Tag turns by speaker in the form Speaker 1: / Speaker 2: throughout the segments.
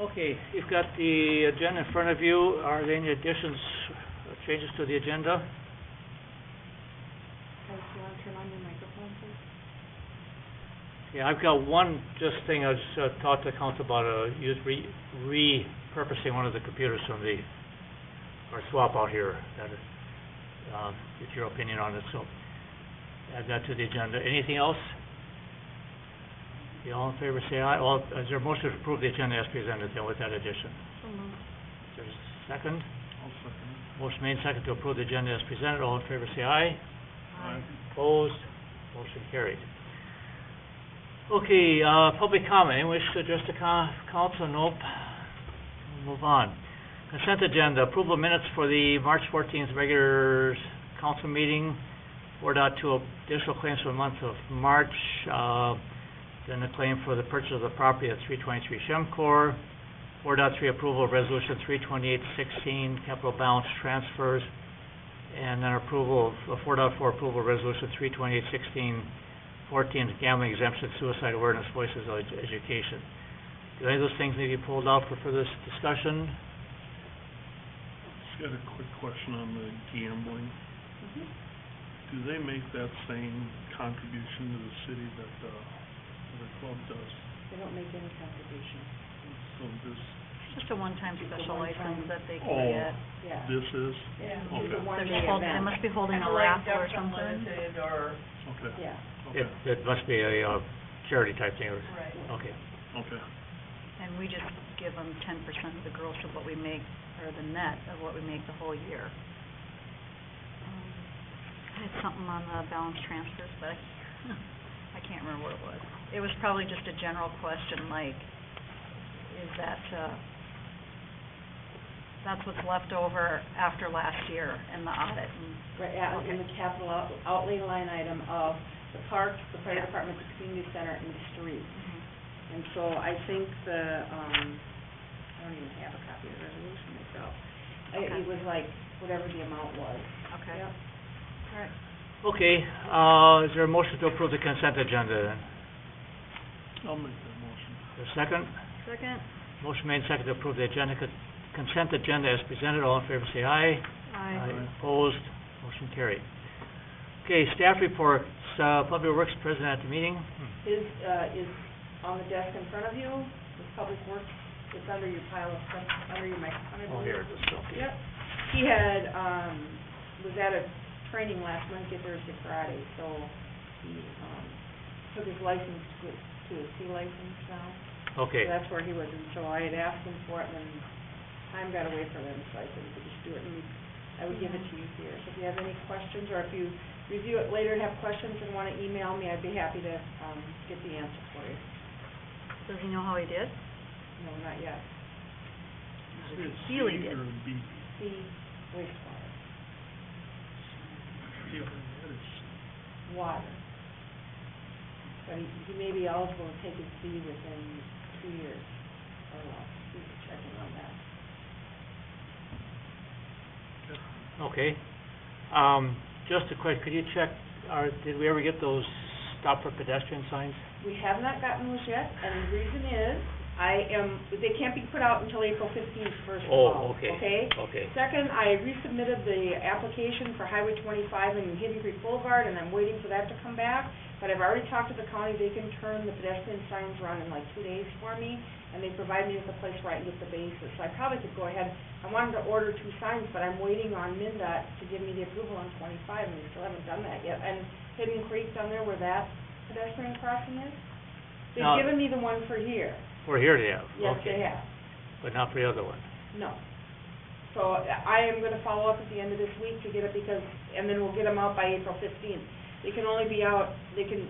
Speaker 1: Okay, you've got the agenda in front of you. Are there any additions, changes to the agenda?
Speaker 2: Guys, do you want to turn on your microphone, please?
Speaker 1: Yeah, I've got one just thing I just talked to council about, repurposing one of the computers from our swap out here. That is, get your opinion on it, so add that to the agenda. Anything else? Okay, all in favor say aye. Is there a motion to approve the agenda as presented then with that addition?
Speaker 2: So moved.
Speaker 1: Is there a second?
Speaker 3: I'll second it.
Speaker 1: Motion made second to approve the agenda as presented. All in favor say aye.
Speaker 3: Aye.
Speaker 1: Opposed? Motion carried. Okay, public comment. Anyone wish to address the council? Nope. We'll move on. Consent agenda. Approval of minutes for the March 14th regular council meeting. 4.2 additional claims for the month of March. Then a claim for the purchase of the property at 323 Shemcor. 4.3 approval of resolution 32816 capital balance transfers. And then approval of 4.4 approval of resolution 32816 14 gambling exemption, suicide awareness, voices of education. Do any of those things need to be pulled out for further discussion?
Speaker 3: Just got a quick question on the gambling.
Speaker 2: Mm-hmm.
Speaker 3: Do they make that same contribution to the city that the club does?
Speaker 2: They don't make any contribution.
Speaker 3: So this,
Speaker 4: Just a one-time
Speaker 2: Just a
Speaker 4: special
Speaker 2: one-time-
Speaker 4: license that they
Speaker 3: Oh.
Speaker 4: can get.
Speaker 2: Yeah.
Speaker 3: this is?
Speaker 2: Yeah,
Speaker 3: Okay.
Speaker 2: it's a
Speaker 4: They're
Speaker 2: one-day
Speaker 4: just they
Speaker 2: event.
Speaker 4: must be holding a raffle or something.
Speaker 3: Okay.
Speaker 2: Yeah.
Speaker 3: Okay.
Speaker 1: It must be a charity type thing.
Speaker 4: Right.
Speaker 1: Okay.
Speaker 3: Okay.
Speaker 4: And we just give them 10% of the gross of what we make, or the net of what we make the whole year. I had something on the balance transfers, but I can't remember what it was. It was probably just a general question like, is that, that's what's left over after last year in the audit, and
Speaker 2: Right, yeah, in the capital outlay line item of the park, the fire department, the community center, and the street. And so I think I don't even have a copy of the resolution myself.
Speaker 4: Okay.
Speaker 2: It was like, whatever the amount was.
Speaker 4: Okay.
Speaker 2: Yep.
Speaker 4: All right.
Speaker 1: Okay, is there a motion to approve the consent agenda then?
Speaker 3: I'll make that motion.
Speaker 1: Is there a second?
Speaker 4: Second?
Speaker 1: Motion made second to approve the consent agenda as presented. All in favor say aye.
Speaker 4: Aye.
Speaker 1: Opposed? Motion carried. Okay, staff reports. Public Works president at the meeting.
Speaker 2: Is on the desk in front of you, with Public Works, it's under your pile of stuff, under your microphone, I
Speaker 1: Oh,
Speaker 2: believe.
Speaker 1: here it is. Okay.
Speaker 2: Yep. He had, was at a training last Wednesday, Thursday, Friday, so he, took his license to a C license now.
Speaker 1: Okay.
Speaker 2: So that's where he was, and so I had asked him for it, and then time got away from him, so I said, we could just do it, and I would give it to you here. So if you have any questions, or if you review it later and have questions and wanna email me, I'd be happy to, get the answer for you.
Speaker 4: Does he know how he did?
Speaker 2: No, not yet.
Speaker 3: Is it
Speaker 4: Healy
Speaker 3: C
Speaker 4: did.
Speaker 3: or B?
Speaker 2: C wastewater,
Speaker 3: Yeah, that is.
Speaker 2: water. But he may be eligible to take his C within 2 years, or less. He's checking on that.
Speaker 1: Okay. Just a quick, could you check, did we ever get those stop for pedestrian signs?
Speaker 2: We have not gotten those yet, and the reason is, they can't be put out until April 15th, first of all.
Speaker 1: Oh, okay.
Speaker 2: Okay?
Speaker 1: Okay.
Speaker 2: Second, I resubmitted the application for Highway 25 and Hidden Creek Boulevard, and I'm waiting for that to come back. But I've already talked to the county, they can turn the pedestrian signs around in like 2 days for me, and they provide me with a place where I can get the bases. So I probably could go ahead, I wanted to order 2 signs, but I'm waiting on MnDOT to give me the approval on 25, and they still haven't done that yet. And Hidden Creek down there where that pedestrian crossing is, they've
Speaker 1: Now-
Speaker 2: given me the one for here.
Speaker 1: For here they have?
Speaker 2: Yes,
Speaker 1: Okay.
Speaker 2: they have.
Speaker 1: But not for the other one?
Speaker 2: No. So I am gonna follow up at the end of this week to get it because, and then we'll get them out by April 15th. They can only be out, they can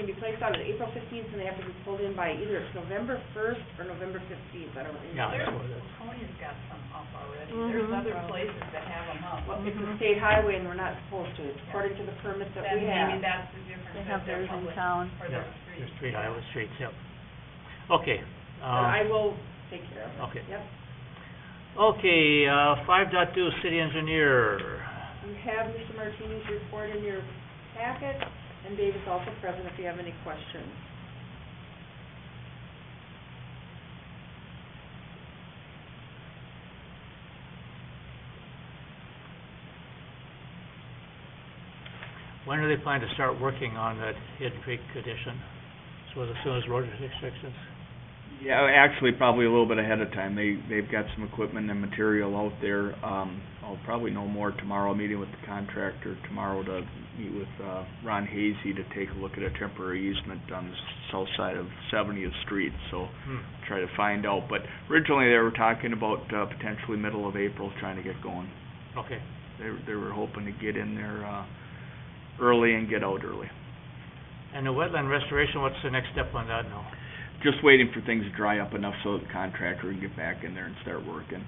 Speaker 2: be placed out at April 15th and they have to be pulled in by either it's November 1st or November 15th, I don't remember.
Speaker 1: Yeah, that's what it is.
Speaker 5: Laconia's got some up already.
Speaker 4: Mhm.
Speaker 5: There's other places that have them up.
Speaker 2: Well, it's a state highway and we're not supposed to, according to the permit that
Speaker 5: Then
Speaker 2: we
Speaker 5: maybe
Speaker 2: have.
Speaker 5: that's the difference.
Speaker 4: They
Speaker 5: if
Speaker 4: have
Speaker 5: they're
Speaker 4: theirs in
Speaker 5: public
Speaker 4: town.
Speaker 5: Or
Speaker 1: Yeah,
Speaker 5: their
Speaker 1: your
Speaker 5: street.
Speaker 1: street, Iowa streets, yep. Okay.
Speaker 2: But I will take care of it.
Speaker 1: Okay.
Speaker 2: Yep.
Speaker 1: Okay, 5.2, city engineer.
Speaker 2: You have Mr. Martini's report in your packet, and Dave is also present if you have any questions.
Speaker 1: When are they planning to start working on that Hidden Creek addition? So as soon as road restrictions?
Speaker 6: Yeah, actually, probably a little bit ahead of time. They've got some equipment and material out there. I'll probably know more tomorrow, meeting with the contractor tomorrow to meet with, Ron Hazy to take a look at a temporary easement on the south side of 70th Street, so try to find out. But originally, they were talking about, potentially middle of April, trying to get going.
Speaker 1: Okay.
Speaker 6: They were hoping to get in there, early and get out early.
Speaker 1: And the wetland restoration, what's the next step on that now?
Speaker 6: Just waiting for things to dry up enough so that the contractor can get back in there and start working.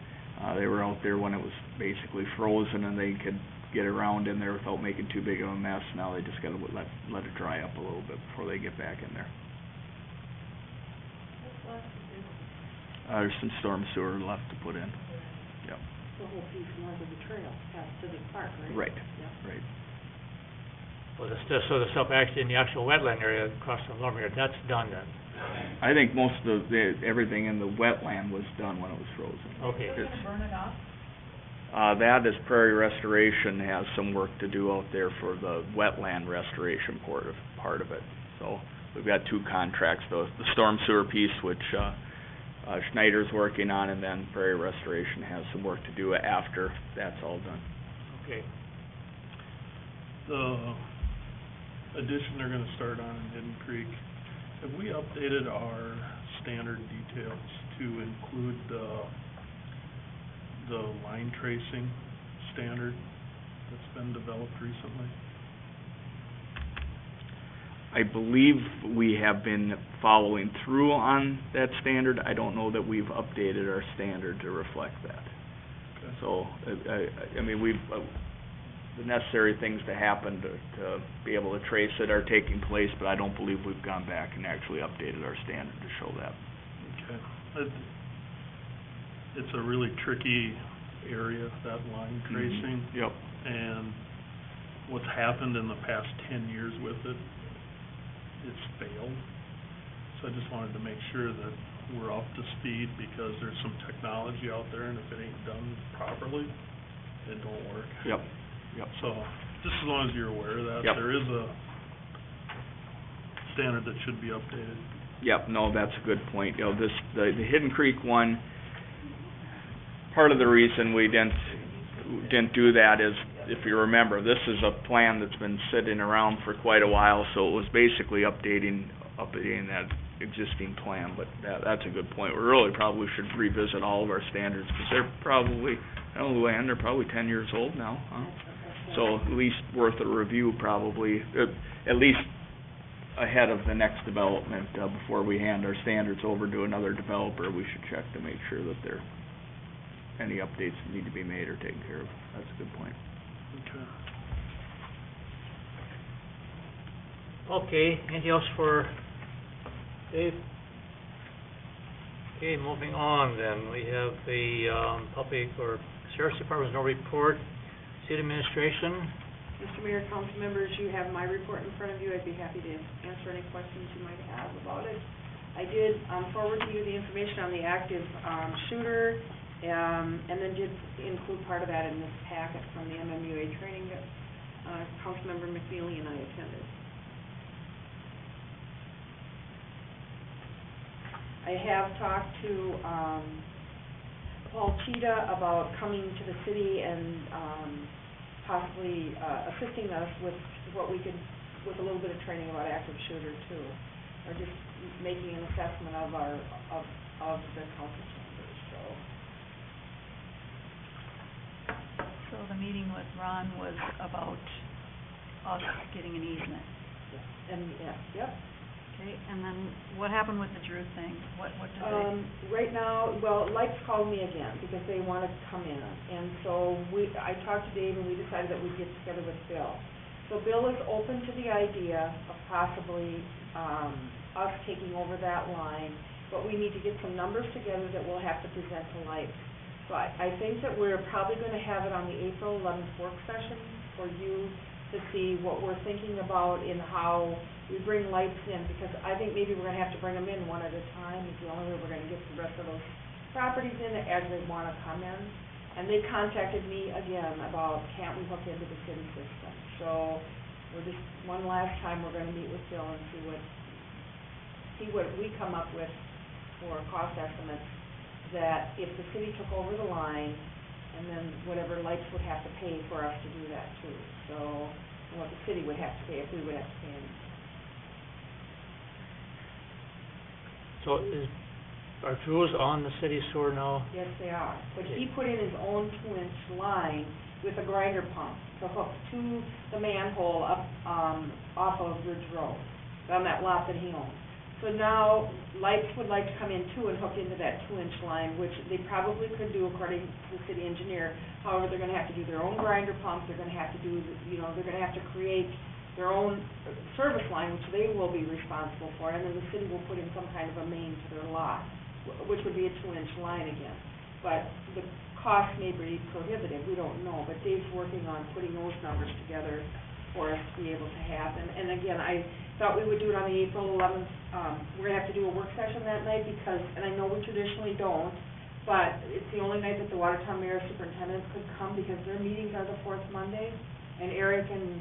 Speaker 6: They were out there when it was basically frozen and they could get around in there without making too big of a mess. Now they just gotta let it dry up a little bit before they get back in there. There's some storm sewer left to put in. Yep.
Speaker 2: The whole piece north of the trail, past Civic Park, right?
Speaker 6: Right,
Speaker 2: Yep.
Speaker 6: right.
Speaker 1: Well, so the stuff actually in the actual wetland area across the Lormier, that's done then?
Speaker 6: I think most of everything in the wetland was done when it was frozen.
Speaker 1: Okay.
Speaker 5: They're gonna burn it off?
Speaker 6: That is Prairie Restoration has some work to do out there for the wetland restoration part of it. So we've got two contracts, the storm sewer piece, which Schneider's working on, and then Prairie Restoration has some work to do after that's all done.
Speaker 1: Okay.
Speaker 3: The addition they're gonna start on in Hidden Creek, have we updated our standard details to include the line tracing standard that's been developed recently?
Speaker 6: I believe we have been following through on that standard. I don't know that we've updated our standard to reflect that.
Speaker 3: Okay.
Speaker 6: So, I mean, we've, the necessary things to happen to be able to trace it are taking place, but I don't believe we've gone back and actually updated our standard to show that.
Speaker 3: Okay. It's a really tricky area, that line tracing.
Speaker 6: Yep.
Speaker 3: And what's happened in the past 10 years with it, it's failed. So I just wanted to make sure that we're up to speed, because there's some technology out there, and if it ain't done properly, it don't work.
Speaker 6: Yep. Yep.
Speaker 3: So, just as long as you're aware of that,
Speaker 6: Yep.
Speaker 3: there is a standard that should be updated.
Speaker 6: Yep, no, that's a good point. You know, the Hidden Creek one, part of the reason we didn't do that is, if you remember, this is a plan that's been sitting around for quite a while, so it was basically updating that existing plan, but that's a good point. We really probably should revisit all of our standards, because they're probably, I don't know, Luann, they're probably 10 years old now, huh? So at least worth a review probably, at least ahead of the next development, before we hand our standards over to another developer, we should check to make sure that any updates that need to be made are taken care of. That's a good point.
Speaker 3: Okay.
Speaker 1: Okay, anything else for Dave? Okay, moving on then, we have the, public or Sheriff's Department's no report, City Administration.
Speaker 2: Mr. Mayor, council members, you have my report in front of you. I'd be happy to answer any questions you might have about it. I did forward to you the information on the active shooter, and then did include part of that in this packet from the MMUA training that Councilmember McNeely and I attended. I have talked to Paul Cheetah about coming to the city and possibly assisting us with what we could, with a little bit of training about active shooter too, or just making an assessment of of the council members.
Speaker 4: So the meeting with Ron was about us getting an easement.
Speaker 2: And, yep.
Speaker 4: Okay, and then what happened with the Drew thing? What did they?
Speaker 2: Right now, well, Lights called me again because they wanted to come in. And so I talked to Dave and we decided that we'd get together with Bill. So Bill is open to the idea of possibly us taking over that line, but we need to get some numbers together that we'll have to present to Lights. So I think that we're probably going to have it on the April 11th work session for you to see what we're thinking about in how we bring Lights in, because I think maybe we're going to have to bring them in one at a time. It's the only way we're going to get the rest of those properties in as they want to come in. And they contacted me again about, can't we hook into the city system? So we're just, one last time, we're gonna meet with Bill and see what we come up with for cost estimates, that if the city took over the line, and then whatever Lights would have to pay for us to do that too. So, what the city would have to pay, if we would have to pay anything.
Speaker 1: So are Drews on the city sewer now?
Speaker 2: Yes, they are, but he put in his own 2-inch line with a grinder pump to hook to the manhole up, off of Ridge Road, on that lot that he owns. So now, Lights would like to come in too and hook into that 2-inch line, which they probably could do according to the city engineer. However, they're gonna have to do their own grinder pump, they're gonna have to do, they're gonna have to create their own service line, which they will be responsible for, and then the city will put in some kind of a main to their lot, which would be a 2-inch line again. But the cost may be prohibitive, we don't know, but Dave's working on putting those numbers together for us to be able to have. And again, I thought we would do it on the April 11th, we're gonna have to do a work session that night because, and I know we traditionally don't, but it's the only night that the Watertown Mayor Superintendent could come because their meetings are the fourth Monday. And Eric and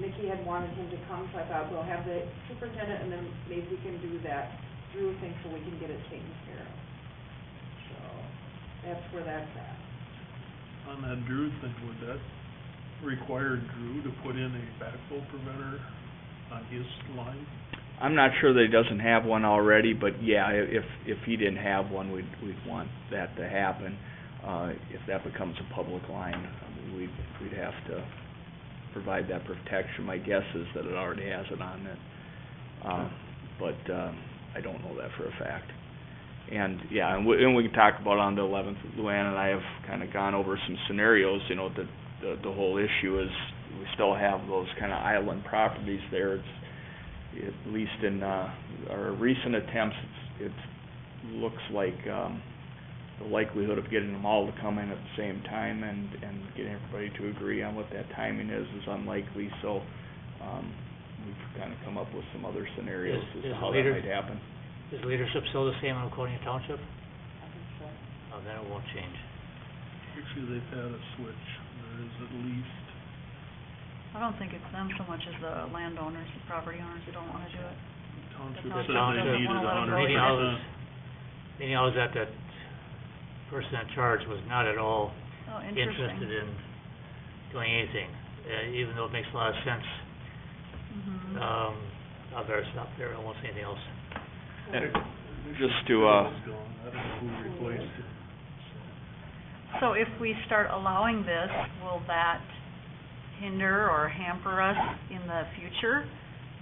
Speaker 2: Nikki had wanted him to come, so I thought we'll have the superintendent and then maybe we can do that Drew thing so we can get it taken care of. So, that's where that's at.
Speaker 3: On that Drew thing, would that require Drew to put in a backflow preventer on his line?
Speaker 6: I'm not sure that he doesn't have one already, but yeah, if he didn't have one, we'd want that to happen. If that becomes a public line, we'd have to provide that protection. My guess is that it already has it on it, but I don't know that for a fact. And yeah, and we can talk about on the 11th. Luann and I have kind of gone over some scenarios. The whole issue is we still have those kind of island properties there. It's at least in our recent attempts, it looks like the likelihood of getting them all to come in at the same time and getting everybody to agree on what that timing is unlikely. So we've kind of come up with some other scenarios as to how that might happen.
Speaker 1: Is leadership still the same in Oconee Township?
Speaker 2: I think so.
Speaker 1: Oh, then it won't change.
Speaker 3: Actually, they've had a switch. There is at least,
Speaker 4: I don't think it's them so much as the landowners, the property owners who don't wanna do it.
Speaker 3: township
Speaker 4: The
Speaker 3: said
Speaker 4: township
Speaker 3: they
Speaker 4: doesn't
Speaker 3: needed
Speaker 4: wanna let 'em go
Speaker 1: Meeting I was,
Speaker 3: 100%.
Speaker 1: meeting I was at, that person in charge was not at all
Speaker 4: Oh,
Speaker 1: interested
Speaker 4: interesting.
Speaker 1: in doing anything, even though it makes a lot of sense.
Speaker 4: Mhm.
Speaker 1: I'd better stop there, almost anything else.
Speaker 6: And just
Speaker 3: It
Speaker 6: to,
Speaker 3: was gone. I don't know who replaced it.
Speaker 4: So if we start allowing this, will that hinder or hamper us in the future?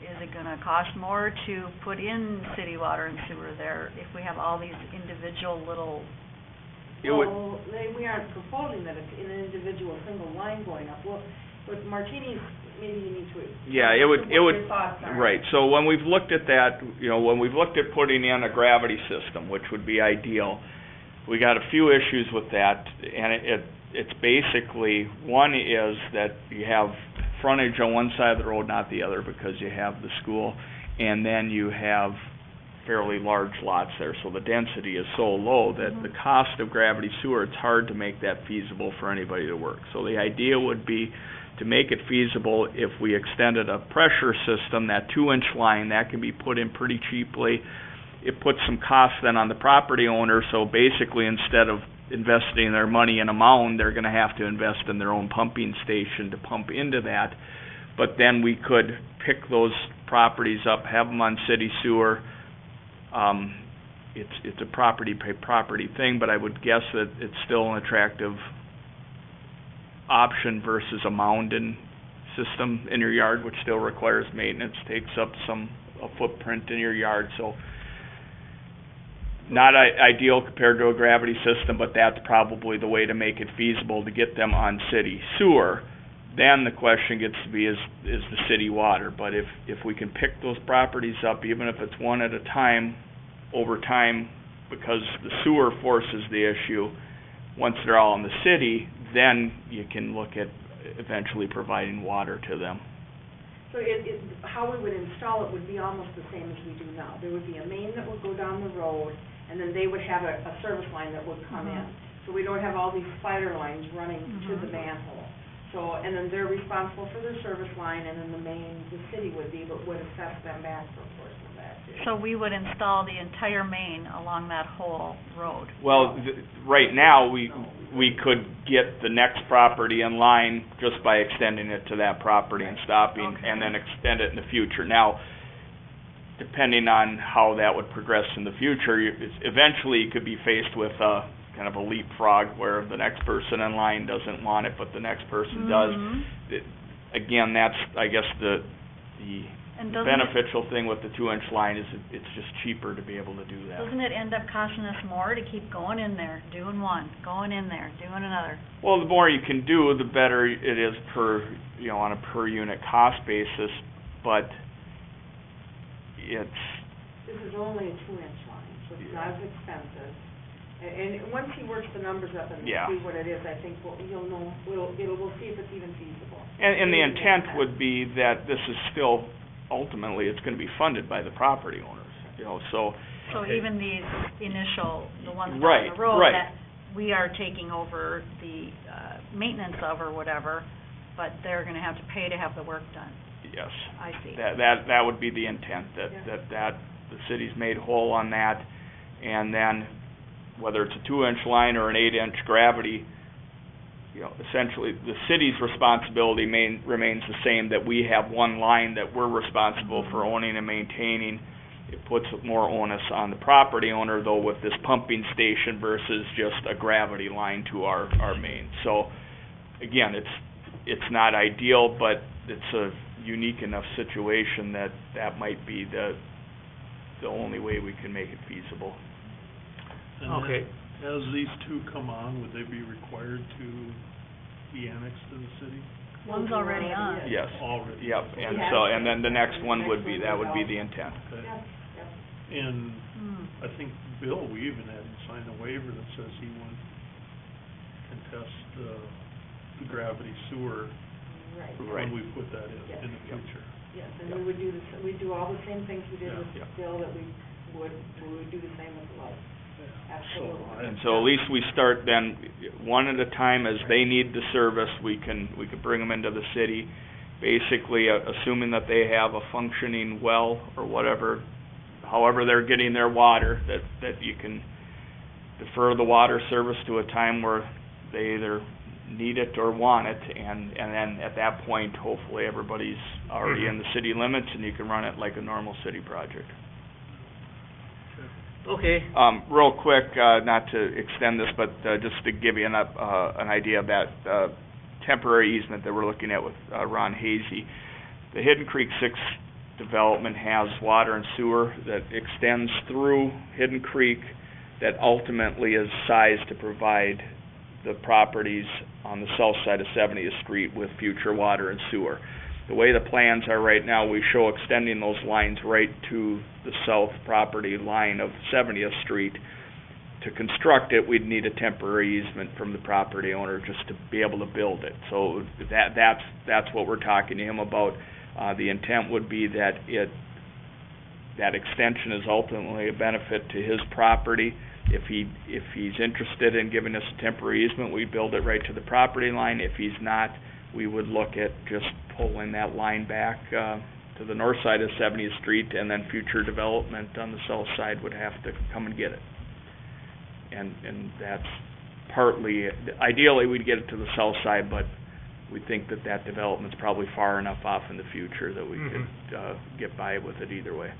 Speaker 4: Is it gonna cost more to put in city water and sewer there if we have all these individual little,
Speaker 6: it would,
Speaker 2: Well, we aren't proposing that it's an individual single line going up. Well, with Martini's, maybe you need to.
Speaker 6: yeah, it would,
Speaker 2: what your
Speaker 6: right,
Speaker 2: thoughts are.
Speaker 6: so when we've looked at that, when we've looked at putting in a gravity system, which would be ideal, we got a few issues with that, and it's basically, one is that you have frontage on one side of the road, not the other, because you have the school, and then you have fairly large lots there, so the density is so low that the cost of gravity sewer, it's hard to make that feasible for anybody to work. So the idea would be to make it feasible if we extended a pressure system, that 2-inch line, that can be put in pretty cheaply. It puts some cost then on the property owner, so basically instead of investing their money in a mound, they're gonna have to invest in their own pumping station to pump into that. But then we could pick those properties up, have them on city sewer. It's a property by property thing, but I would guess that it's still an attractive option versus a mounded system in your yard, which still requires maintenance, takes up a footprint in your yard, so not ideal compared to a gravity system, but that's probably the way to make it feasible to get them on city sewer. Then the question gets to be, is the city water? But if we can pick those properties up, even if it's one at a time, over time, because the sewer forces the issue, once they're all in the city, then you can look at eventually providing water to them.
Speaker 2: So how we would install it would be almost the same as we do now. There would be a main that would go down the road, and then they would have a service line that would come in. So we don't have all these spider lines running to the manhole. So So, and then they're responsible for their service line, and then the city would be, but would assess them back for a portion of that too.
Speaker 4: So we would install the entire main along that whole road.
Speaker 6: Well, right now, we could get the next property in line just by extending it to that property and stopping,
Speaker 4: Okay.
Speaker 6: and then extend it in the future. Now, depending on how that would progress in the future, eventually you could be faced with kind of a leapfrog where the next person in line doesn't want it, but the next person does.
Speaker 4: Mhm.
Speaker 6: Again, that's, I guess, the
Speaker 4: And doesn't it,
Speaker 6: beneficial thing with the 2-inch line is it's just cheaper to be able to do that.
Speaker 4: doesn't it end up costing us more to keep going in there, doing one, going in there, doing another?
Speaker 6: Well, the more you can do, the better it is per, on a per unit cost basis, but it's,
Speaker 2: This is only a 2-inch line, so it's not as expensive. And once he works the numbers up and
Speaker 6: Yeah.
Speaker 2: see what it is, I think you'll know, we'll see if it's even feasible.
Speaker 6: and the
Speaker 2: It makes
Speaker 6: intent
Speaker 2: sense.
Speaker 6: would be that this is still, ultimately, it's gonna be funded by the property owners, so.
Speaker 4: So
Speaker 3: Okay.
Speaker 4: even these initial, the ones down
Speaker 6: Right,
Speaker 4: the road
Speaker 6: right.
Speaker 4: that we are taking over the, maintenance of or whatever, but they're gonna have to pay to have the work done.
Speaker 6: Yes.
Speaker 4: I see.
Speaker 6: That would be the intent, that the city's made whole on that, and then whether it's a 2-inch line or an 8-inch gravity, essentially, the city's responsibility remains the same, that we have one line that we're responsible for owning and maintaining. It puts more onus on the property owner, though, with this pumping station versus just a gravity line to our main. So, again, it's not ideal, but it's a unique enough situation that might be the only way we can make it feasible.
Speaker 3: And
Speaker 1: Okay.
Speaker 3: as these two come on, would they be required to be annexed to the city?
Speaker 4: One's already on.
Speaker 2: is.
Speaker 6: Yes.
Speaker 3: Already?
Speaker 6: Yep, and
Speaker 2: Yeah.
Speaker 6: so, and then the next one would be, that would be the intent.
Speaker 3: Okay.
Speaker 2: Yep, yep.
Speaker 3: And
Speaker 4: Hmm.
Speaker 3: I think, Bill, we even had him sign a waiver that says he won't contest the gravity sewer
Speaker 2: Right.
Speaker 6: Right.
Speaker 3: when we put that in the
Speaker 6: Yep.
Speaker 3: future.
Speaker 2: Yes, and we would do we'd do all the same things we did
Speaker 3: Yeah.
Speaker 2: with
Speaker 6: Yep.
Speaker 2: Bill that we would do the same with Light. Absolutely.
Speaker 6: And so at least we start then, one at a time, as they need the service, we can bring them into the city. Basically, assuming that they have a functioning well or whatever, however they're getting their water, that you can defer the water service to a time where they either need it or want it, and then at that point, hopefully, everybody's already in the city limits and you can run it like a normal city project.
Speaker 1: Okay,
Speaker 6: Real quick, not to extend this, but just to give you an idea of that temporary easement that we're looking at with Ron Hazy. The Hidden Creek 6 development has water and sewer that extends through Hidden Creek that ultimately is sized to provide the properties on the south side of 70th Street with future water and sewer. The way the plans are right now, we show extending those lines right to the south property line of 70th Street. To construct it, we'd need a temporary easement from the property owner just to be able to build it. So that's what we're talking to him about. The intent would be that that extension is ultimately a benefit to his property. If he's interested in giving us a temporary easement, we build it right to the property line. If he's not, we would look at just pulling that line back to the north side of 70th Street, and then future development on the south side would have to come and get it. And that's partly, ideally, we'd get it to the south side, but we think that development's probably far enough off in the future that we could get by with it either way.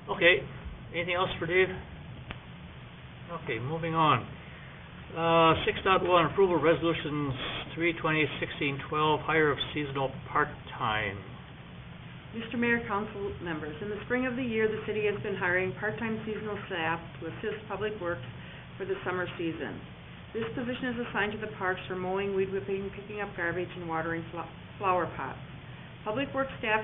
Speaker 1: okay. Anything else for Dave? Okay, moving on. 6.1, approval of resolutions 3/20/16/12, hire of seasonal part-time.
Speaker 2: Mr. Mayor, council members, in the spring of the year, the city has been hiring part-time seasonal staff to assist Public Works for the summer season. This position is assigned to the parks for mowing, weed whipping, picking up garbage, and watering flower pots. Public Works staff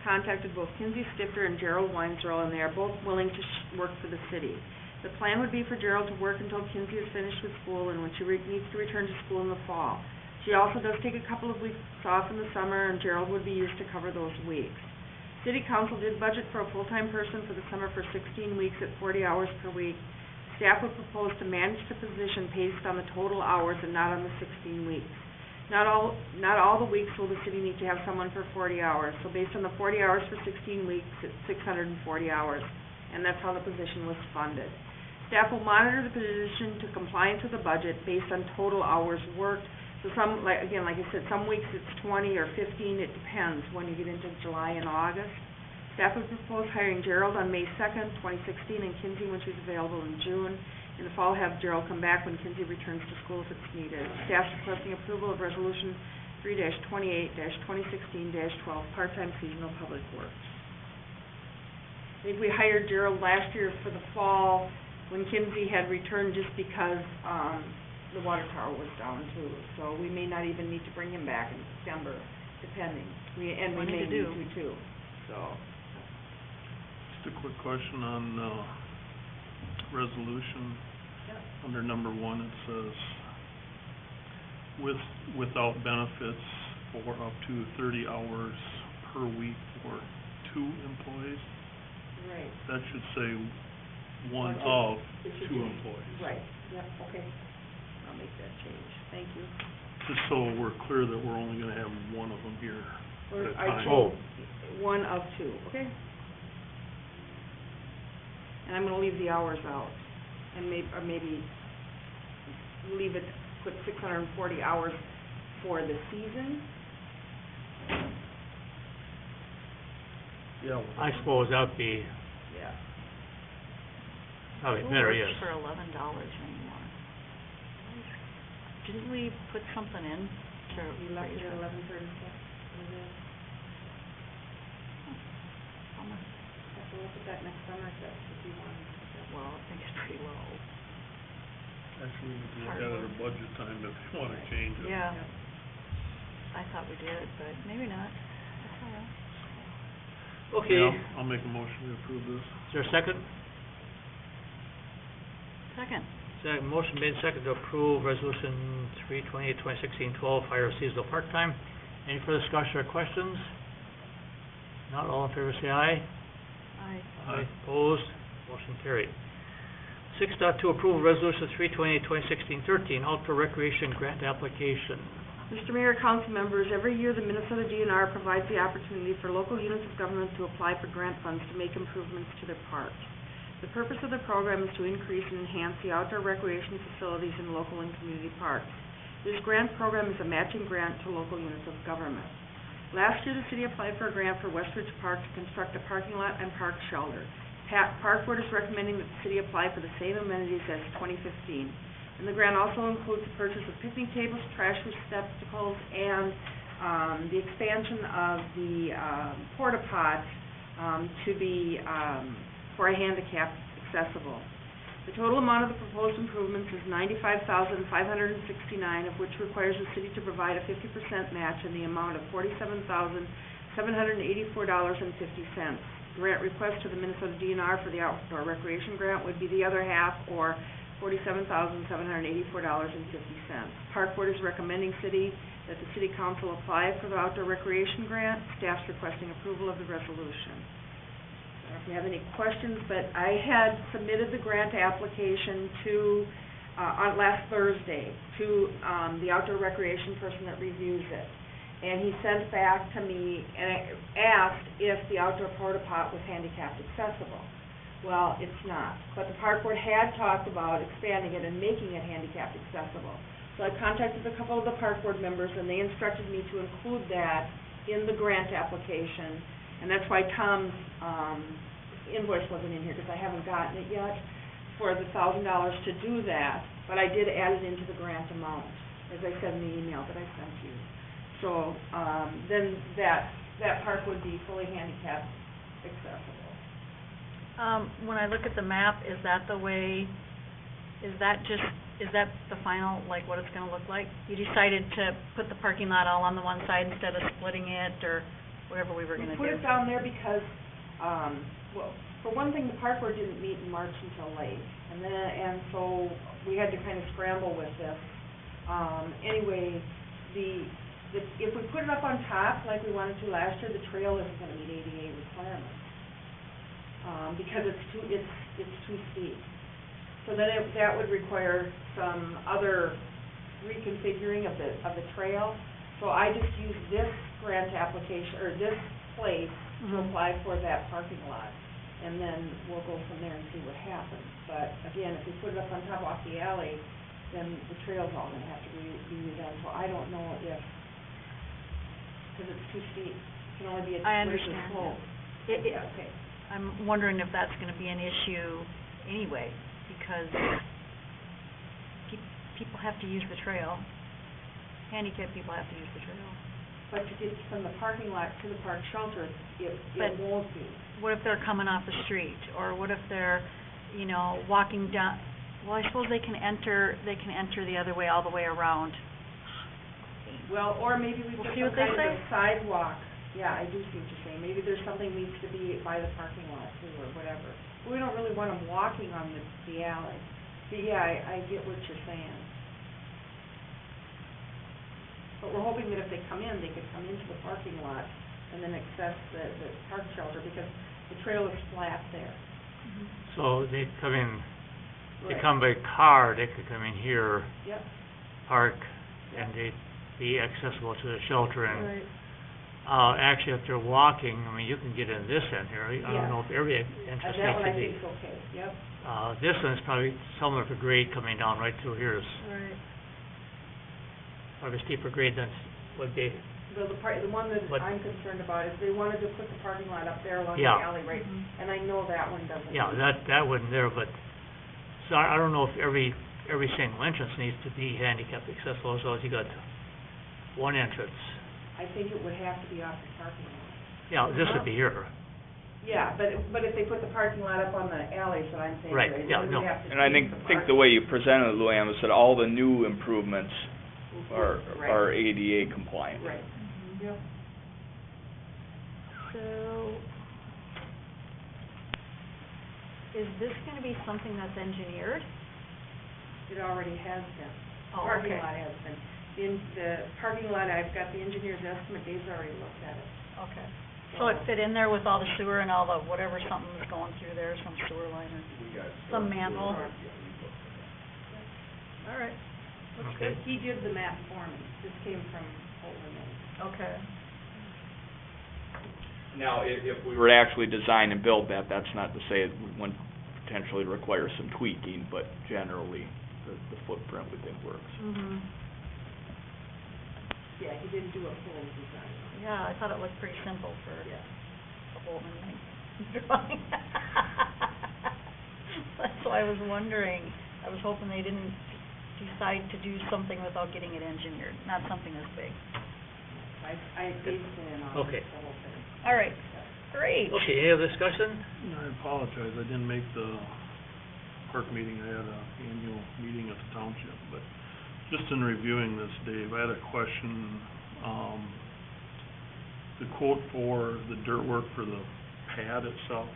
Speaker 2: contacted both Kinsey Stifter and Gerald Weinzierl, and they are both willing to work for the city. The plan would be for Gerald to work until Kinsey is finished with school and when she needs to return to school in the fall. She also does take a couple of weeks off in the summer, and Gerald would be used to cover those weeks. City Council did budget for a full-time person for the summer for 16 weeks at 40 hours per week. Staff would propose to manage the position based on the total hours and not on the 16 weeks. Not all the weeks will the city need to have someone for 40 hours. So based on the 40 hours for 16 weeks, it's 640 hours, and that's how the position was funded. Staff will monitor the position to compliance with the budget based on total hours worked. So some, like I said, some weeks it's 20 or 15, it depends when you get into July and August. Staff would propose hiring Gerald on May 2nd, 2016, and Kinsey when she's available in June. In the fall, have Gerald come back when Kinsey returns to school if it's needed. Staff's requesting approval of Resolution 3-28-2016-12, part-time seasonal public works. I think we hired Gerald last year for the fall when Kinsey had returned just because the water tower was down too. So we may not even need to bring him back in December, depending. We may need to too, so.
Speaker 3: Just a quick question on, resolution.
Speaker 2: Yep.
Speaker 3: Under number 1, it says, without benefits for up to 30 hours per week for 2 employees.
Speaker 2: Right.
Speaker 3: That should say one
Speaker 2: It
Speaker 3: of
Speaker 2: should
Speaker 3: 2
Speaker 2: be.
Speaker 3: employees.
Speaker 2: Right, yep, okay. I'll make that change, thank you.
Speaker 3: Just so we're clear that we're only gonna have one of them here
Speaker 2: Or
Speaker 3: at a
Speaker 2: I
Speaker 3: time.
Speaker 2: changed 1 of 2, okay? And I'm gonna leave the hours out, and maybe leave it, put 640 hours for the season.
Speaker 3: Yeah.
Speaker 1: I suppose that'd be
Speaker 2: Yeah.
Speaker 1: probably
Speaker 4: Who
Speaker 1: better,
Speaker 4: works
Speaker 1: yes.
Speaker 4: for $11 anymore? Didn't we put something in to
Speaker 2: You left
Speaker 4: raise
Speaker 2: it at
Speaker 4: it?
Speaker 2: 11:36.
Speaker 4: Almost.
Speaker 2: Have to look at that next summer if you want.
Speaker 4: Well, I think it's pretty low.
Speaker 3: Actually, we need to look
Speaker 4: Hard
Speaker 3: at it
Speaker 4: work.
Speaker 3: at budget time if we wanna change it.
Speaker 4: Yeah,
Speaker 2: Yep.
Speaker 4: I thought we did, but maybe not. That's all right.
Speaker 1: Okay,
Speaker 3: Yeah,
Speaker 1: is
Speaker 3: I'll make a motion to approve this.
Speaker 1: there a second?
Speaker 4: Second.
Speaker 1: Motion made second to approve Resolution 3/28/2016-12, hire a seasonal part-time. Any further discussion or questions? Not all in favor, say aye.
Speaker 4: Aye.
Speaker 1: Opposed? Motion carried. 6.2, approve Resolution 3/28/2016-13, outdoor recreation grant application.
Speaker 2: Mr. Mayor, council members, every year the Minnesota DNR provides the opportunity for local units of government to apply for grant funds to make improvements to their parks. The purpose of the program is to increase and enhance the outdoor recreation facilities in local and community parks. This grant program is a matching grant to local units of government. Last year, the city applied for a grant for Westridge Park to construct a parking lot and park shelter. Park Board is recommending that the city apply for the same amenities as 2015. And the grant also includes the purchase of picnic tables, trash receptacles, and the expansion of the porta pots to be for a handicap accessible. The total amount of the proposed improvements is $95,569, of which requires the city to provide a 50% match in the amount of $47,784.50. Grant request to the Minnesota DNR for the outdoor recreation grant would be the other half, or $47,784.50. Park Board is recommending that the city council apply for the outdoor recreation grant. Staff's requesting approval of the resolution. I don't know if you have any questions, but I had submitted the grant application to, on last Thursday, to the outdoor recreation person that reviews it. And he sent back to me and asked if the outdoor porta pot was handicapped accessible. Well, it's not, but the Park Board had talked about expanding it and making it handicapped accessible. So I contacted a couple of the Park Board members, and they instructed me to include that in the grant application, and that's why Tom's invoice wasn't in here, because I haven't gotten it yet, for the $1,000 to do that, but I did add it into the grant amount, as I said in the email that I sent you. So, then that park would be fully handicapped accessible.
Speaker 4: When I look at the map, is that the way, is that the final, like, what it's gonna look like? You decided to put the parking lot all on the one side instead of splitting it, or whatever we were gonna do?
Speaker 2: We put it down there because, well, for one thing, the Park Board didn't meet in March until late, and so we had to kind of scramble with this. Anyway, if we put it up on top, like we wanted to last year, the trail isn't gonna meet ADA requirements. Because it's too steep. So then that would require some other reconfiguring of the trail. So I just used this grant application, or this place to apply for that parking lot. And then we'll go from there and see what happens. But again, if we put it up on top off the alley, then the trail's all gonna have to be redone. So I don't know if, because it's too steep, it can only be a
Speaker 4: I
Speaker 2: two
Speaker 4: understand.
Speaker 2: slope.
Speaker 4: Yeah,
Speaker 2: Okay.
Speaker 4: I'm wondering if that's gonna be an issue anyway, because people have to use the trail. Handicapped people have to use the trail.
Speaker 2: But to get from the parking lot to the park shelter, it
Speaker 4: But-
Speaker 2: won't be.
Speaker 4: What if they're coming off the street, or what if they're, you know, walking down, well, I suppose they can enter the other way, all the way around.
Speaker 2: Well, or maybe we
Speaker 4: We'll
Speaker 2: put
Speaker 4: see
Speaker 2: some
Speaker 4: what they
Speaker 2: kind of
Speaker 4: say.
Speaker 2: a sidewalk. Yeah, I do see what you're saying. Maybe there's something needs to be by the parking lot too, or whatever. We don't really want them walking on the alley. But yeah, I get what you're saying. But we're hoping that if they come in, they could come into the parking lot and then access the park shelter, because the trail is flat there.
Speaker 1: So they come in, they
Speaker 2: Right.
Speaker 1: come by car, they could come in here,
Speaker 2: Yep.
Speaker 1: park, and they'd be accessible to the shelter. And
Speaker 2: Right.
Speaker 1: actually, if they're walking, I mean, you can get in this end here. I
Speaker 2: Yeah.
Speaker 1: don't know if every entrance
Speaker 2: That one I
Speaker 1: needs to be.
Speaker 2: think is okay, yep.
Speaker 1: This one's probably similar to grade coming down right through here is
Speaker 4: Right.
Speaker 1: probably steeper grade than would be.
Speaker 2: The one that
Speaker 1: But-
Speaker 2: I'm concerned about is they wanted to put the parking lot up there along the
Speaker 1: Yeah.
Speaker 2: alley, right?
Speaker 4: Mhm.
Speaker 2: And I know that one doesn't.
Speaker 1: Yeah, that wasn't there, but, so I don't know if every single entrance needs to be handicap accessible, as long as you got one entrance.
Speaker 2: I think it would have to be off the parking lot.
Speaker 1: Yeah, this would be here.
Speaker 2: Yeah, but if they put the parking lot up on the alley, so I'm saying.
Speaker 1: Right,
Speaker 2: they
Speaker 1: yeah,
Speaker 2: would
Speaker 1: no.
Speaker 2: have to
Speaker 6: And I
Speaker 2: change
Speaker 6: think the
Speaker 2: parking.
Speaker 6: way you presented it, Luann, was that all the new improvements are
Speaker 2: Right.
Speaker 6: ADA compliant.
Speaker 2: Right, yep.
Speaker 4: So, is this gonna be something that's engineered?
Speaker 2: It already has been.
Speaker 4: Oh,
Speaker 2: Parking
Speaker 4: okay.
Speaker 2: lot has been. The parking lot, I've got the engineer's estimate, Dave's already looked at it.
Speaker 4: Okay. So it fit in there with all the sewer and all the whatever something's going through there, some sewer line or some manhole? All right,
Speaker 2: Looks
Speaker 1: Okay.
Speaker 2: good. He did the map for me. This came from Holman.
Speaker 4: okay.
Speaker 6: Now, if we were to actually design and build that, that's not to say it wouldn't potentially require some tweaking, but generally, the footprint we think works.
Speaker 4: Mhm.
Speaker 2: Yeah, he didn't do a full design.
Speaker 4: Yeah, I thought it looked pretty simple for
Speaker 2: Yeah.
Speaker 4: a Holman drawing. That's why I was wondering. I was hoping they didn't decide to do something without getting it engineered, not something this big.
Speaker 2: I Dave's been in on
Speaker 1: Okay.
Speaker 2: the whole thing.
Speaker 4: All right, great.
Speaker 1: Okay, any other discussion?
Speaker 3: I apologize, I didn't make the park meeting, I had a annual meeting at the township, but just in reviewing this, Dave, I had a question. The quote for the dirt work for the pad itself,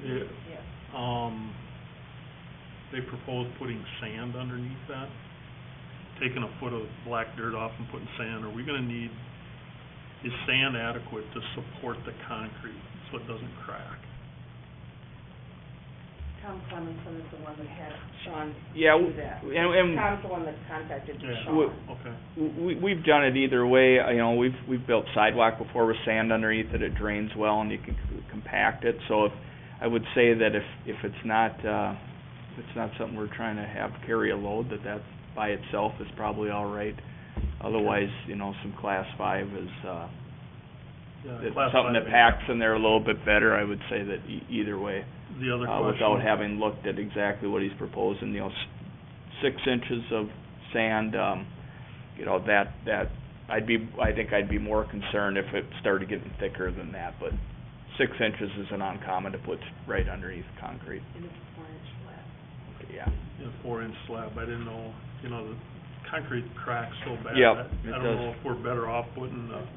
Speaker 3: it,
Speaker 2: Yeah.
Speaker 3: they proposed putting sand underneath that, taking a foot of black dirt off and putting sand. Are we gonna need, is sand adequate to support the concrete so it doesn't crack?
Speaker 2: Tom Clemenson is the one that had Sean
Speaker 6: Yeah,
Speaker 2: do that.
Speaker 6: and
Speaker 2: Tom's the one that contacted
Speaker 3: Yeah.
Speaker 2: Sean.
Speaker 3: Okay.
Speaker 6: we've done it either way. You know, we've built sidewalk before with sand underneath it. It drains well and you can compact it. So I would say that if it's not something we're trying to have carry a load, that by itself is probably all right. Otherwise, you know, some class 5 is
Speaker 3: Yeah,
Speaker 6: it's
Speaker 3: class
Speaker 6: something
Speaker 3: 5
Speaker 6: that packs in there a little bit better. I would say that either way.
Speaker 3: The other question.
Speaker 6: Without having looked at exactly what he's proposing, you know, 6 inches of sand, you know, that I think I'd be more concerned if it started getting thicker than that, but 6 inches isn't uncommon to put right underneath concrete.
Speaker 2: And it's a 4-inch slab.
Speaker 6: Yeah.
Speaker 3: Yeah, 4-inch slab, I didn't know, you know, the concrete cracks so bad.
Speaker 6: Yep,
Speaker 3: I
Speaker 6: it
Speaker 3: don't
Speaker 6: does.
Speaker 3: know if we're better off putting
Speaker 2: That's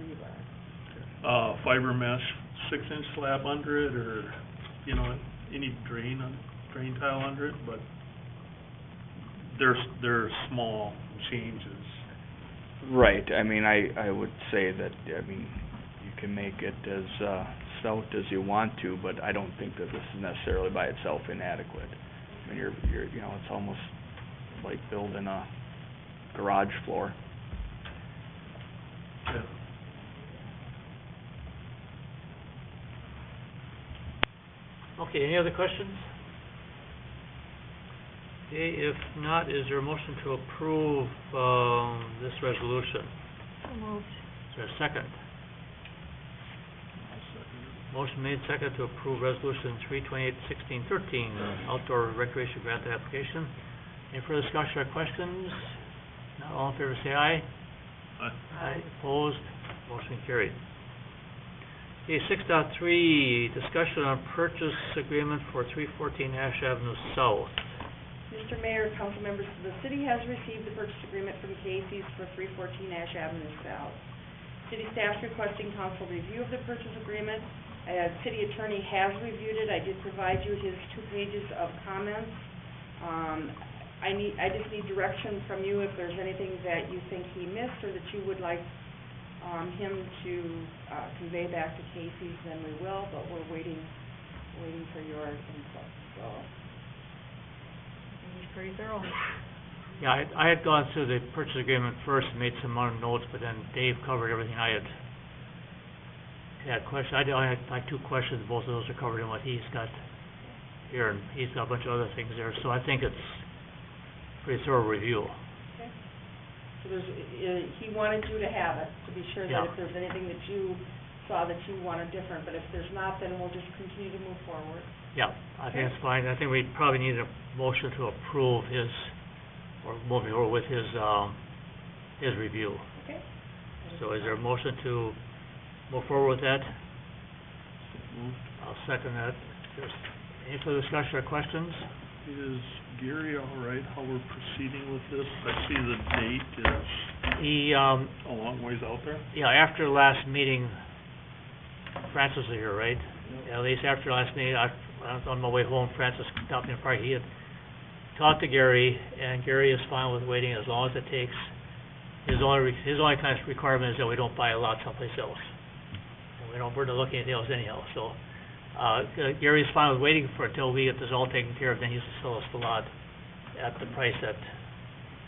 Speaker 2: rebar.
Speaker 3: fiber mesh 6-inch slab under it, or, you know, any drain tile under it, but they're small changes.
Speaker 6: Right, I mean, I would say that, I mean, you can make it as stout as you want to, but I don't think that this is necessarily by itself inadequate. I mean, you're, you know, it's almost like building a garage floor.
Speaker 3: Yeah.
Speaker 1: Okay, any other questions? Okay, if not, is there a motion to approve, this resolution?
Speaker 4: So moved.
Speaker 1: Is there a second?
Speaker 3: I'll second it.
Speaker 1: Motion made, second to approve resolution 328-1613, outdoor recreation grant application. Any further discussion or questions? Not all in favor, say aye.
Speaker 3: Aye.
Speaker 1: Opposed, motion carried. Okay, 6.3, discussion on purchase agreement for 314 Ash Avenue South.
Speaker 2: Mr. Mayor, council members, the city has received the purchase agreement from Casey's for 314 Ash Avenue South. City staff's requesting council review of the purchase agreement. City attorney has reviewed it. I did provide you his 2 pages of comments. I just need direction from you if there's anything that you think he missed or that you would like him to convey back to Casey's, then we will, but we're waiting for your input, so.
Speaker 4: He's pretty thorough.
Speaker 1: Yeah, I had gone through the purchase agreement first and made some more notes, but then Dave covered everything I had questions. I had like 2 questions, both of those are covered in what he's got here, and he's got a bunch of other things there, so I think it's pretty thorough review.
Speaker 2: Okay. So there's, he wanted you to have it, to be sure that
Speaker 1: Yeah.
Speaker 2: if there's anything that you saw that you wanted different, but if there's not, then we'll just continue to move forward.
Speaker 1: Yeah, I think it's fine. I think we probably need a motion to approve his, or moving forward with his review.
Speaker 2: Okay?
Speaker 1: So is there a motion to move forward with that?
Speaker 3: Moved.
Speaker 1: I'll second that. There's any further discussion or questions?
Speaker 3: Is Gary all right how we're proceeding with this? I see the date is
Speaker 1: He,
Speaker 3: a long ways out there.
Speaker 1: yeah, after the last meeting, Francis was here, right? Yeah, at least after the last meeting, I was on my way home, Francis stopped me in the park. He had talked to Gary, and Gary is fine with waiting as long as it takes. His only kind of requirement is that we don't buy a lot someplace else. And we're not looking at anything else anyhow, so, Gary's fine with waiting for until we get this all taken care of, then he's to sell us the lot at the price that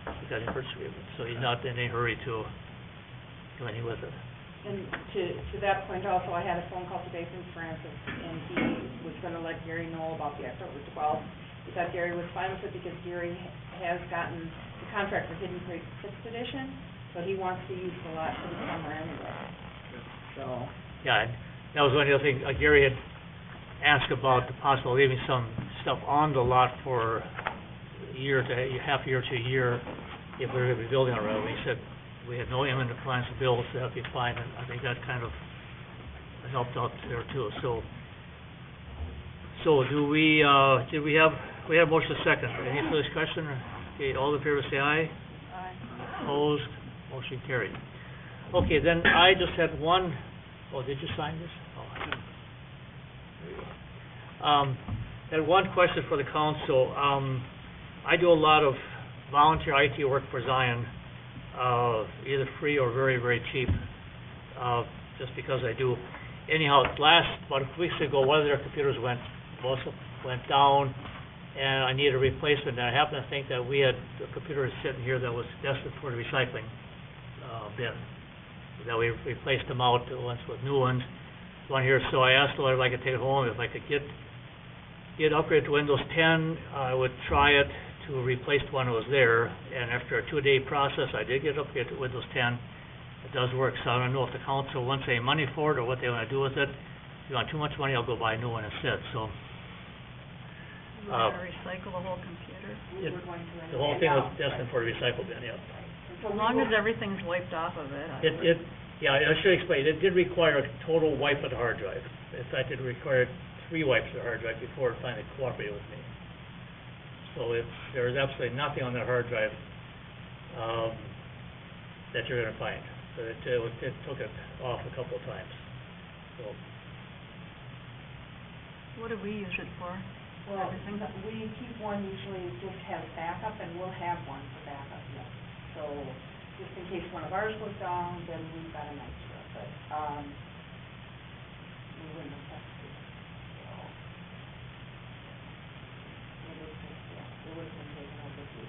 Speaker 1: we got in the purchase agreement. So he's not in any hurry to do anything with it.
Speaker 2: And to that point also, I had a phone call today from Francis, and he was gonna let Gary know about the October 12th. He thought Gary was fine with it because Gary has gotten the contract for Hidden Creek 6th edition, so he wants to use the lot for the summer anyway. So,
Speaker 1: Yeah, and that was one of the other things, Gary had asked about the possible leaving some stuff on the lot for a year to, half a year to a year if we were gonna be building on it. We said we had no imminent plans to build, so that'd be fine, and I think that kind of helped out there too, so. So do we, we had a motion second, any further discussion? Okay, all in favor say aye.
Speaker 4: Aye.
Speaker 1: Opposed, motion carried. Okay, then I just had one, oh, did you sign this? Oh, I didn't. There you go. Had one question for the council. I do a lot of volunteer IT work for Zion, either free or very, very cheap, just because I do. Anyhow, about a few weeks ago, one of their computers went down, and I needed a replacement, and I happen to think that we had a computer sitting here that was destined for the recycling, bin, that we replaced them out once with new ones. One here, so I asked whether I could take it home, if I could get upgraded to Windows 10, I would try it to replace the one that was there, and after a 2-day process, I did get upgraded to Windows 10. It does work, so I don't know if the council wants any money for it, or what they want to do with it. If you want too much money, I'll go buy a new one instead, so.
Speaker 4: We're gonna recycle the whole computer.
Speaker 2: we were going to.
Speaker 1: The whole thing was destined for a recycle bin, yeah.
Speaker 4: As long as everything's wiped off of it, I would.
Speaker 1: Yeah, I should explain, it did require a total wipe of the hard drive. In fact, it required 3 wipes of the hard drive before it finally cooperated with me. So there is absolutely nothing on that hard drive, that you're gonna find. So it took it off a couple of times, so.
Speaker 4: What do we use it for?
Speaker 2: Well,
Speaker 4: Everything?
Speaker 2: we keep one usually just has backup, and we'll have one for backup, yes. So, just in case one of ours goes down, then we've got an extra, but, we wouldn't have to, so. It would have been taken over to.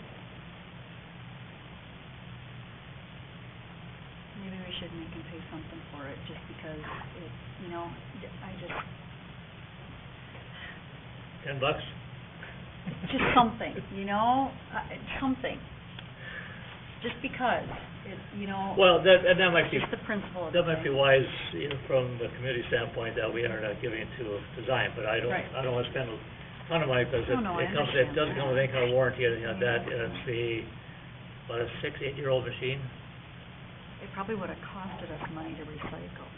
Speaker 4: should make him pay something for it, just because it, you know, I just,
Speaker 1: $10?
Speaker 4: just something, you know, something. Just because, it, you know,
Speaker 1: Well, that might be,
Speaker 4: just the principle of
Speaker 1: that
Speaker 4: the
Speaker 1: might be
Speaker 4: thing.
Speaker 1: wise, you know, from the community standpoint, that we are not giving it to design, but I
Speaker 4: Right.
Speaker 1: don't wanna spend a ton of money, because
Speaker 4: Oh, no, I
Speaker 1: it
Speaker 4: understand
Speaker 1: doesn't come with any
Speaker 4: that.
Speaker 1: kind of warranty or anything like that, and it's about a 6-8-year-old machine.
Speaker 4: It probably would have costed us money to recycle.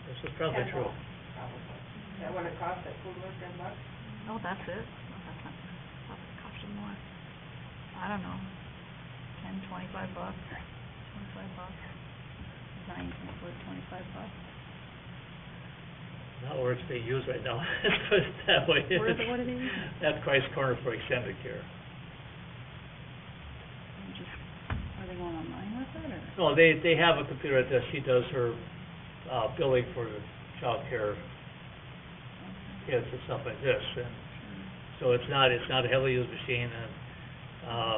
Speaker 1: This is probably
Speaker 2: $10,
Speaker 1: true.
Speaker 2: Probably. Is that what it cost at Food Works, $10?
Speaker 4: Oh, that's it? Oh, that's not, probably cost you more. I don't know, $25. Design can afford $25.
Speaker 1: Not where it's being used right now, let's put it that way.
Speaker 4: What are they using?
Speaker 1: That's Christ Corner for extended care.
Speaker 4: Just, are they going online with it, or?
Speaker 1: No, they have a computer at this, she does her, billing for the child care kids and stuff like this, and so it's not a heavily used machine, and,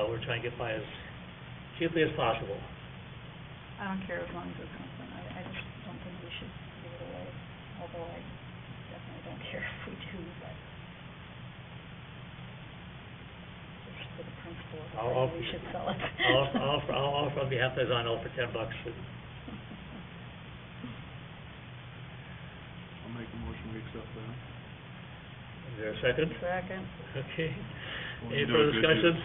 Speaker 1: we're trying to get by as cheaply as possible.
Speaker 4: I don't care as long as it's something, I just don't think we should give it away, although I definitely don't care if we do, but just for the principle of the
Speaker 1: I'll
Speaker 4: thing, we should sell it.
Speaker 1: I'll offer on behalf of Design, for $10.
Speaker 3: I'll make a motion, we accept that.
Speaker 1: Is there a second?
Speaker 4: Second.
Speaker 1: Okay.
Speaker 3: Well,
Speaker 1: Any
Speaker 3: you do a
Speaker 1: further
Speaker 3: good job.
Speaker 1: discussions?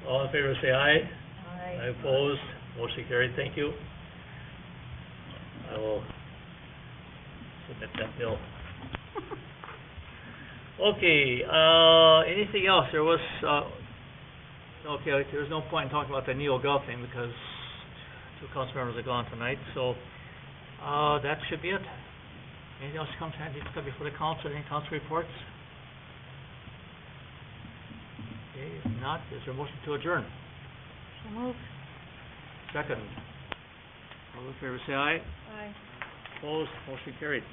Speaker 1: All in favor, say aye.
Speaker 4: Aye.
Speaker 1: Opposed? Motion carried, thank you. I will submit that bill. Okay, anything else? There was, okay, there's no point in talking about the NeoGov thing, because two council members are gone tonight, so, that should be it. Anything else needs to come before the council, any council reports? Okay, if not, is there a motion to adjourn?
Speaker 4: So moved.
Speaker 1: Second. All in favor, say aye.
Speaker 4: Aye.
Speaker 1: Opposed, motion carried.